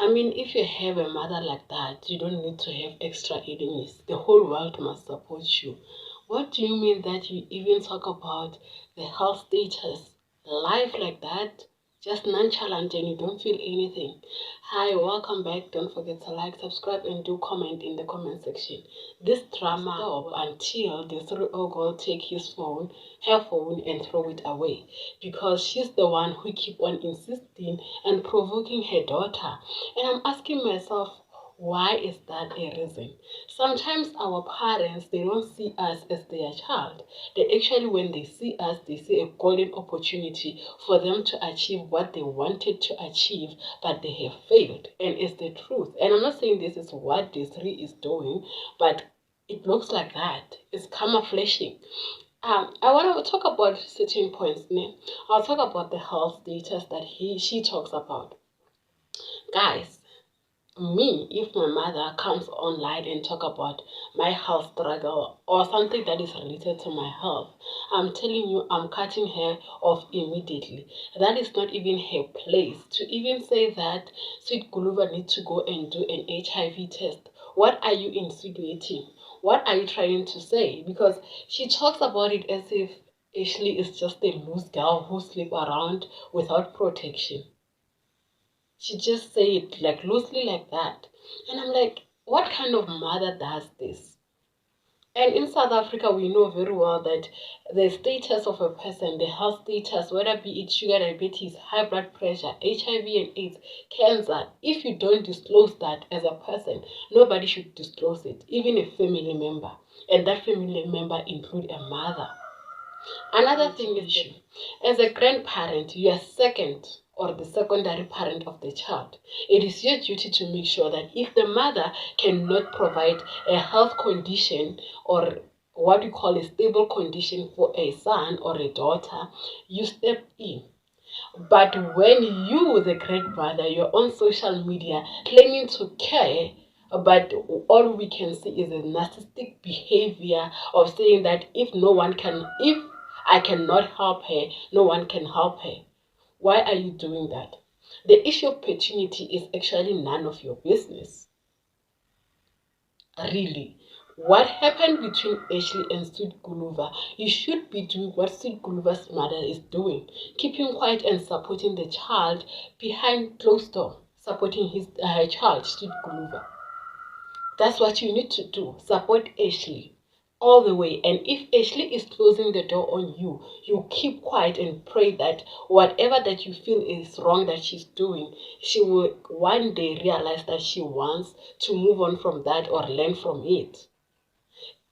I mean, if you have a mother like that, you don't need to have extra enemies. The whole world must support you. What do you mean that you even talk about the health status? Life like that? Just nonchalant and you don't feel anything. Hi, welcome back. Don't forget to like, subscribe, and do comment in the comment section. This drama stop until the 3-year-old girl take her phone, and throw it away because she's the one who keep on insisting and provoking her daughter. And I'm asking myself, why is that a reason? Sometimes our parents, they don't see us as their child. They actually, when they see us, they see a golden opportunity for them to achieve what they wanted to achieve, but they have failed. And it's the truth. And I'm not saying this is what this 3 is doing, but it looks like that. It's camouflaging. I want to talk about certain points. I'll talk about the health status that she talks about. Guys, me, if my mother comes online and talk about my health struggle or something that is related to my health, I'm telling you, I'm cutting her off immediately. That is not even her place to even say that Sweet Guluva needs to go and do an HIV test. What are you insinuating? What are you trying to say? Because she talks about it as if Ashley is just a loose girl who sleep around without protection. She just say it like loosely like that. And I'm like, what kind of mother does this? And in South Africa, we know very well that the status of a person, the health status, whether be it sugar diabetes, high blood pressure, HIV and AIDS, cancer, if you don't disclose that as a person, nobody should disclose it, even a family member. And that family member include a mother. Another thing is that as a grandparent, you are second or the secondary parent of the child. It is your duty to make sure that if the mother cannot provide a health condition or what we call a stable condition for a son or a daughter, you step in. But when you, the grandmother, you're on social media claiming to care, but all we can see is a narcissistic behavior of saying that if I cannot help her, no one can help her. Why are you doing that? The issue of paternity is actually none of your business. Really. What happened between Ashley and Sweet Guluva? You should be doing what Sweet Guluva's mother is doing. Keeping quiet and supporting the child behind closed door. Supporting her child, Sweet Guluva. That's what you need to do. Support Ashley all the way. And if Ashley is closing the door on you, you keep quiet and pray that whatever that you feel is wrong that she's doing, she will one day realize that she wants to move on from that or learn from it.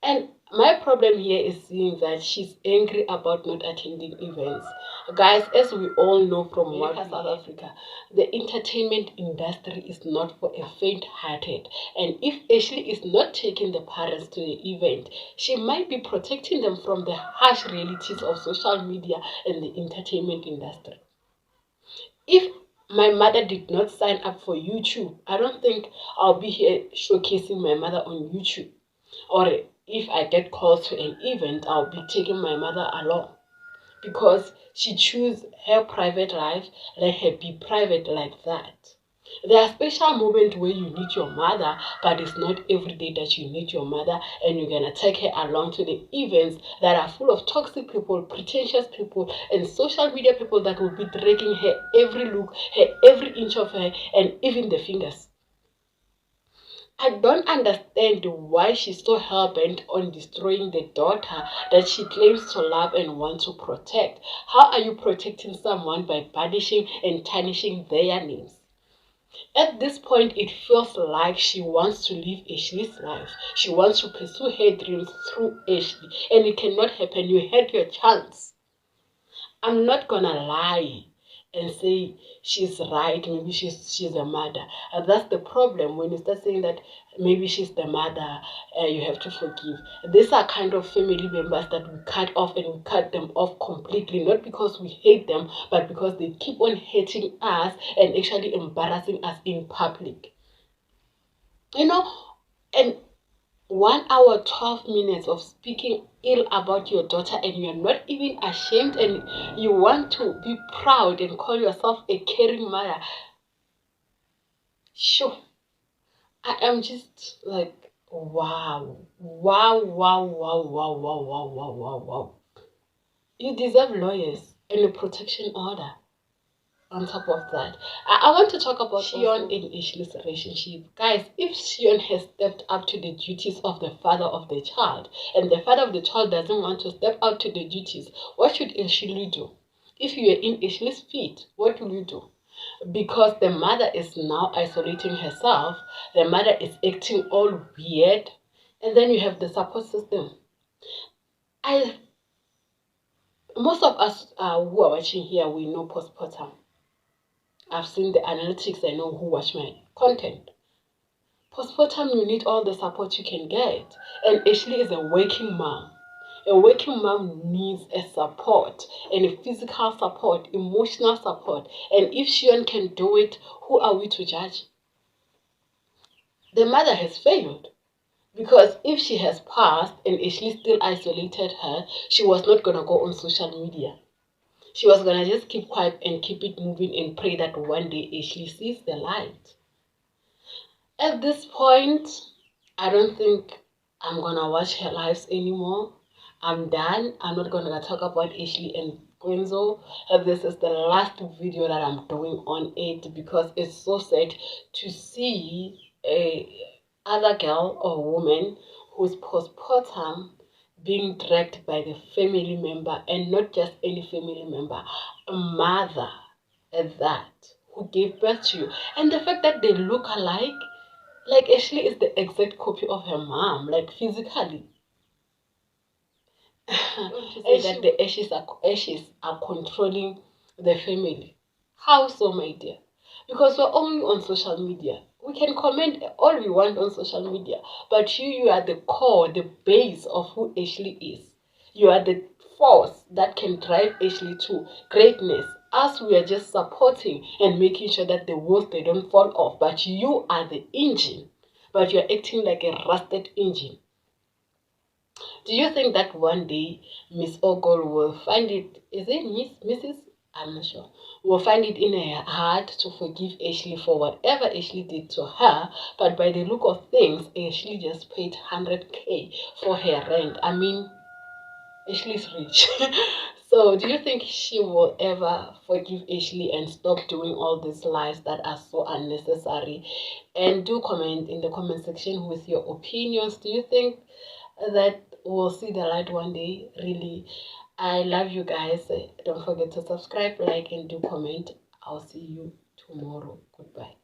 And my problem here is seeing that she's angry about not attending events. Guys, as we all know from South Africa, the entertainment industry is not for a faint-hearted. And if Ashley is not taking the parents to the event, she might be protecting them from the harsh realities of social media and the entertainment industry. If my mother did not sign up for YouTube, I don't think I'll be here showcasing my mother on YouTube. Or if I get called to an event, I'll be taking my mother along. Because she choose her private life, let her be private like that. There are special moments where you need your mother, but it's not every day that you need your mother and you're going to take her along to the events that are full of toxic people, pretentious people, and social media people that will be dragging her every look, her every inch of her, and even the fingers. I don't understand why she's so hell-bent on destroying the daughter that she claims to love and want to protect. How are you protecting someone by banishing and tarnishing their names? At this point, it feels like she wants to live Ashley's life. She wants to pursue her dreams through Ashley, and it cannot happen. You had your chance. I'm not gonna lie and say she's right, maybe she's a mother. That's the problem when you start saying that maybe she's the mother, you have to forgive. These are kind of family members that we cut off, and we cut them off completely, not because we hate them, but because they keep on hating us and actually embarrassing us in public. You know, and 1 hour, 12 minutes of speaking ill about your daughter, and you're not even ashamed, and you want to be proud and call yourself a caring mother. Sure. I am just like, wow. Wow, wow, wow, wow, wow, wow, wow, wow, wow. You deserve lawyers and a protection order. On top of that, I want to talk about Sion and Ashley's relationship. Guys, if Sion has stepped up to the duties of the father of the child, and the father of the child doesn't want to step up to the duties, what should Ashley do? If you are in Ashley's feet, what will you do? Because the mother is now isolating herself, the mother is acting all weird, and then you have the support system. I Most of us who are watching here, we know postpartum. I've seen the analytics, I know who watch my content. Postpartum, you need all the support you can get. And Ashley is a working mom. A working mom needs a support, and a physical support, emotional support. And if Shion can do it, who are we to judge? The mother has failed. Because if she has passed and Ashley still isolated her, she was not going to go on social media. She was going to just keep quiet and keep it moving and pray that one day Ashley sees the light. At this point, I don't think I'm going to watch her lives anymore. I'm done. I'm not going to talk about Ashley and Gwenzo. This is the last video that I'm doing on it because it's so sad to see a other girl or woman who's postpartum being dragged by the family member, and not just any family member, a mother at that, who gave birth to you. And the fact that they look alike, like Ashley is the exact copy of her mom, like physically. Say that the ashes are controlling the family. How so, my dear? Because we're only on social media. We can comment all we want on social media, but you are the core, the base of who Ashley is. You are the force that can drive Ashley to greatness. Us, we are just supporting and making sure that the wheels, they don't fall off. But you are the engine. But you're acting like a rusted engine. Do you think that one day Miss Ogle will find it, is it Mrs.? I'm not sure. Will find it in her heart to forgive Ashley for whatever Ashley did to her, but by the look of things, Ashley just paid 100K for her rent. I mean, Ashley's rich. So do you think she will ever forgive Ashley and stop doing all these lies that are so unnecessary? And do comment in the comment section with your opinions. Do you think that we'll see the light one day? Really, I love you guys. Don't forget to subscribe, like, and do comment. I'll see you tomorrow. Goodbye.